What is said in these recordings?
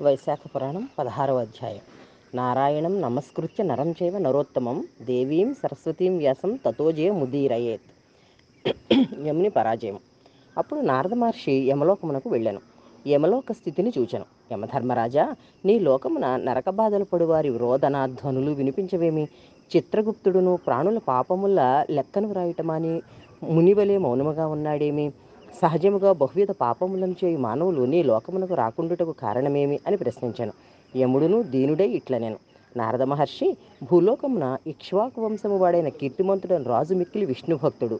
వైశాఖ పురాణం 16వ అధ్యాయం. నారాయణం నమస్కృత్య నరం చైవ నరోత్తమం దేవీం సరస్వతీం వ్యాసం తతో జయముదీరయేత్. యముని పరాజయం. అప్పుడు నారద మహర్షి యమలోకమునకు వెళ్ళాను. యమలోక స్థితిని చూచాను. యమధర్మరాజా, నీ లోకమున నరక బాధలు పడువారి రోదన ధ్వనులు వినిపించవేమి? చిత్రగుప్తుడును ప్రాణుల పాపముల లెక్కను వ్రాయటమాని మునివలే మౌనముగా ఉన్నాడేమి? సహజముగా బహువిధ పాపములను చేయు మానవులు నీ లోకమునకు రాకుండుటకు కారణమేమి అని ప్రశ్నించాను. యముడును దీనుడై ఇట్లనెను. నారద మహర్షి, భూలోకమున ఇక్ష్వాకు వంశము వాడైన కీర్తిమంతుడైన రాజు మిక్కిలి విష్ణుభక్తుడు.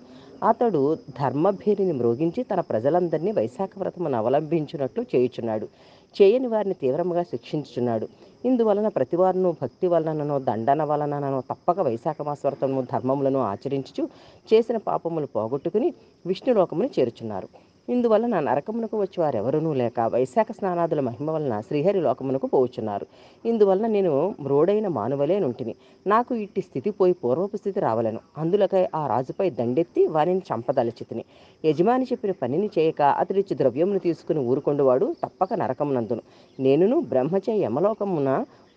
అతడు ధర్మభేరిని మ్రోగించి తన ప్రజలందరినీ వైశాఖ వ్రతమును అవలంబించినట్లు చేయుచున్నాడు. చేయని వారిని తీవ్రముగా శిక్షించుచున్నాడు. ఇందువలన ప్రతివారును భక్తి వలననో దండన వలననో తప్పక వైశాఖ మాస వ్రతమును ధర్మములను ఆచరించుచు చేసిన పాపములు పోగొట్టుకుని విష్ణులోకమును చేరుచున్నారు. ఇందువలన నరకమునకు వచ్చి వారెవరూ లేక వైశాఖ స్నానాదుల మహిమ వలన శ్రీహరి లోకమునకు పోవుచున్నారు. ఇందువలన నేను మ్రోడైన మానవలే నుంటిని. నాకు ఇట్టి స్థితి పోయి పూర్వపు స్థితి రావలను. అందులకై ఆ రాజుపై దండెత్తి వారిని చంపదలచితిని. యజమాని చెప్పిన పనిని చేయక అతడిచ్చి ద్రవ్యమును తీసుకుని ఊరుకొండువాడు తప్పక నరకమునందును. నేనును బ్రహ్మచే యమలోకమున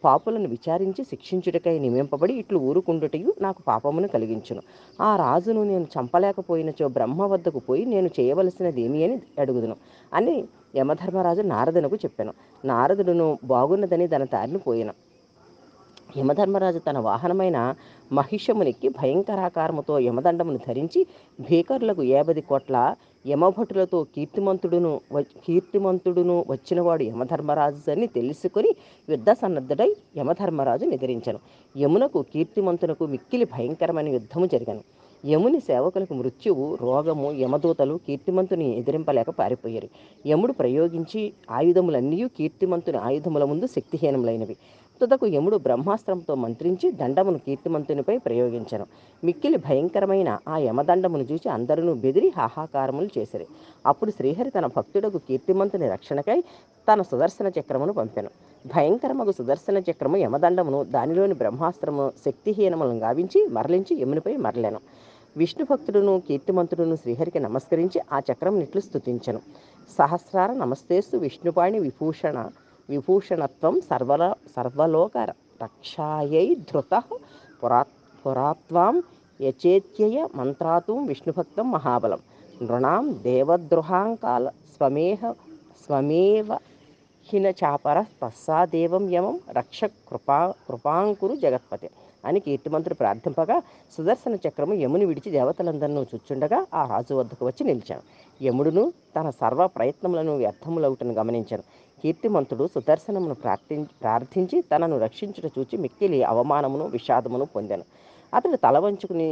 పాపులను విచారించి శిక్షించుటకై నియమింపబడి ఇట్లు ఊరుకుండుటయు నాకు పాపమును కలిగించును. ఆ రాజును నేను చంపలేకపోయినచో బ్రహ్మ వద్దకు పోయి నేను చేయవలసినది ఏమి అని అడుగుదును అని యమధర్మరాజు నారదునకు చెప్పాను. నారదుడును బాగున్నదని తన దారిని పోయిన. యమధర్మరాజు తన వాహనమైన మహిషమునికి భయంకరాకారముతో యమదండమును ధరించి భీకరులకు 50 కోట్ల యమభటులతో కీర్తిమంతుడును వచ్చినవాడు యమధర్మరాజు అని తెలుసుకుని యుద్ధ సన్నద్ధుడై యమధర్మరాజు నిద్రించను. యమునకు కీర్తిమంతునకు మిక్కిలి భయంకరమైన యుద్ధము జరిగను. యముని సేవకులకు మృత్యువు, రోగము, యమదూతలు కీర్తిమంతుని ఎదిరింపలేక పారిపోయారు. యముడు ప్రయోగించి ఆయుధములన్నీ కీర్తిమంతుని ఆయుధముల ముందు శక్తిహీనములైనవి. తుదకు యముడు బ్రహ్మాస్త్రంతో మంత్రించి దండమును కీర్తిమంతునిపై ప్రయోగించను. మిక్కిలి భయంకరమైన ఆ యమదండమును చూసి అందరూ బెదిరి హాహాకారములు చేసిరి. అప్పుడు శ్రీహరి తన భక్తుడకు కీర్తిమంతుని రక్షణకై తన సుదర్శన చక్రమును పంపెను. భయంకరమగు సుదర్శన చక్రము యమదండమును దానిలోని బ్రహ్మాస్త్రము శక్తిహీనములను గావించి మరలించి యమునిపై మరలెను. విష్ణు భక్తుడును కీర్తిమంతుడును శ్రీహరికి నమస్కరించి ఆ చక్రమునిట్లు స్తుతించను. సహస్రార నమస్తేస్తు విష్ణుపాణి విభూషణత్వం సర్వలోక రక్షాయై ధృత పురాత్వాం యచేత్యయ మంత్రాతుం విష్ణుభక్తం మహాబలం నృణాం దేవద్రోహాంకాల స్వమేవ హినచాపర పశ్చాదేవం యమం రక్ష కృపాంకురు జగత్పతే అని కీర్తిమంతుడు ప్రార్థింపగా సుదర్శన చక్రము యముని విడిచి దేవతలందరినూ చుచ్చుండగా ఆ రాజు వద్దకు వచ్చి నిలిచాను. యముడును తన సర్వ ప్రయత్నములను వ్యర్థములవుటను గమనించాను. కీర్తిమంతుడు సుదర్శనమును ప్రార్థించి తనను రక్షించుట చూచి మిక్కిలి అవమానమును విషాదమును పొందాను. అతడు తల వంచుకుని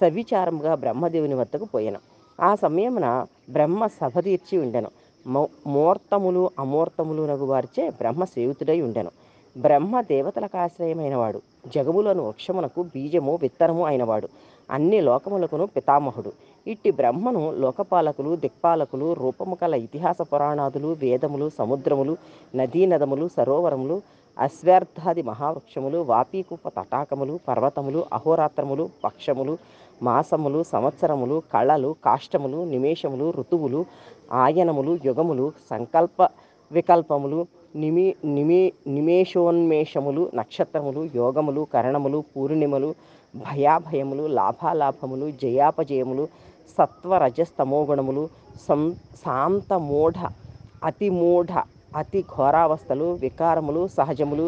సవిచారముగా బ్రహ్మదేవుని వద్దకు పోయాను. ఆ సమయమున బ్రహ్మ సభ తీర్చి ఉండెను. మూర్తములు అమూర్తములు నగు వారిచే బ్రహ్మ సేవితుడై ఉండెను. బ్రహ్మ దేవతలకు ఆశ్రయమైనవాడు, జగములను వృక్షమునకు బీజము విత్తనము అయినవాడు, అన్ని లోకములకును పితామహుడు. ఇట్టి బ్రహ్మను లోకపాలకులు, దిక్పాలకులు, రూపము కల ఇతిహాస పురాణాదులు, వేదములు, సముద్రములు, నదీనదములు, సరోవరములు, అశ్వార్థాది మహావృక్షములు, వాపీకూప తటాకములు, పర్వతములు, అహోరాత్రములు, పక్షములు, మాసములు, సంవత్సరములు, కళలు, కాష్టములు, నిమేషములు, ఋతువులు, ఆయనములు, యుగములు, సంకల్ప వికల్పములు, నిమేషోన్మేషములు, నక్షత్రములు, యోగములు, కరణములు, పూర్ణిమలు, భయాభయములు, లాభాలాభములు, జయాపజయములు, సత్వరజస్తమోగుణములు, శాంతమూఢ అతిమూఢ అతి ఘోరావస్థలు, వికారములు, సహజములు,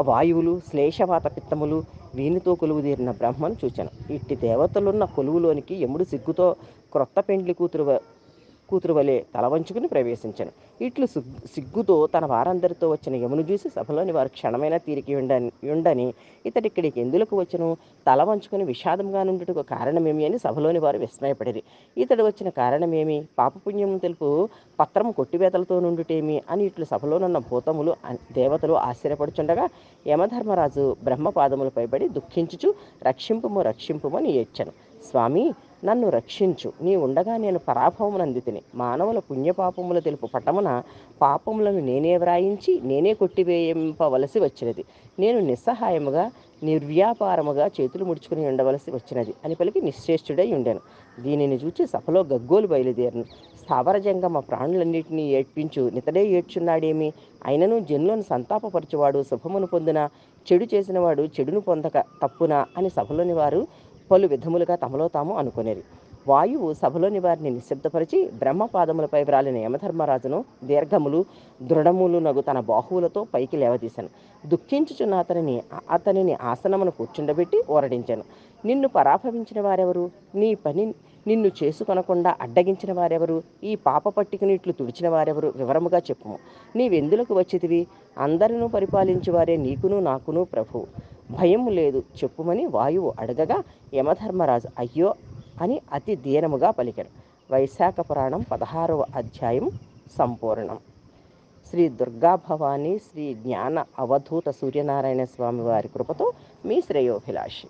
వాయువులు, శ్లేషవాత పిత్తములు, వీనితో కొలువుదీరిన బ్రహ్మను చూచాను. ఇట్టి దేవతలున్న కొలువులోనికి యముడు సిగ్గుతో క్రొత్త పెండ్లి కూతురు వలె తల వంచుకుని ప్రవేశించాను. ఇట్లు సిగ్గుతో తన వారందరితో వచ్చిన యమును చూసి సభలోని వారు క్షణమైన తీరిక ఉండని ఇతడిక్కడికి ఎందులకు వచ్చును, తల వంచుకుని విషాదంగా నుండుటకు కారణమేమి అని సభలోని వారు విస్మయపడిరి. ఇతడు వచ్చిన కారణమేమి, పాపపుణ్యము తెలుపు పత్రము కొట్టివేతలతో నుండుటేమి అని ఇట్లు సభలోనున్న భూతములు దేవతలు ఆశ్చర్యపడుచుండగా యమధర్మరాజు బ్రహ్మపాదములపై పడి దుఃఖించుచు రక్షింపుము అని ఏడ్చెను. స్వామి, నన్ను రక్షించు, నీ ఉండగా నేను పరాభవమునందితిని. మానవుల పుణ్యపాపముల తెలుపు పటమున పాపములను నేనే వ్రాయించి నేనే కొట్టివేయింపవలసి వచ్చినది. నేను నిస్సహాయముగా నిర్వ్యాపారముగా చేతులు ముడుచుకుని ఉండవలసి వచ్చినది అని పలికి నిశ్చేష్టుడై ఉండెను. దీనిని చూచి సభలో గగ్గోలు బయలుదేరను. స్థావర జంగమ ప్రాణులన్నిటినీ ఏడ్పించు నితడే ఏడ్చున్నాడేమి. అయినను జనులను సంతాపపరచువాడు శుభమును పొందిన, చెడు చేసినవాడు చెడును పొందక తప్పునా అని సభలోని వారు పలు విధములుగా తమలో తాము అనుకొనిరి. వాయువు సభలోని వారిని నిశ్శబ్దపరిచి బ్రహ్మపాదములపై వ్రాలిన యమధర్మరాజును దీర్ఘములు దృఢములు నగు తన బాహువులతో పైకి లేవదీశాను. దుఃఖించుచున్న అతనిని ఆసనమును కూర్చుండబెట్టి ఓరడించాను. నిన్ను పరాభవించిన వారెవరు? నీ పని నిన్ను చేసుకొనకుండా అడ్డగించిన వారెవరు? ఈ పాప పట్టికను ఇట్లు తుడిచిన వారెవరు? వివరముగా చెప్పుము. నీవెందులకు వచ్చితివి? అందరినూ పరిపాలించువారే నీకును నాకును ప్రభువు. భయము లేదు చెప్పుమని వాయువు అడగగా యమధర్మరాజు అయ్యో అని అతి దీనముగా పలికాడు. వైశాఖ పురాణం 16వ అధ్యాయం సంపూర్ణం. శ్రీ దుర్గా భవానీ శ్రీ జ్ఞాన అవధూత సూర్యనారాయణ స్వామి వారి కృపతో మీ శ్రేయోభిలాషి.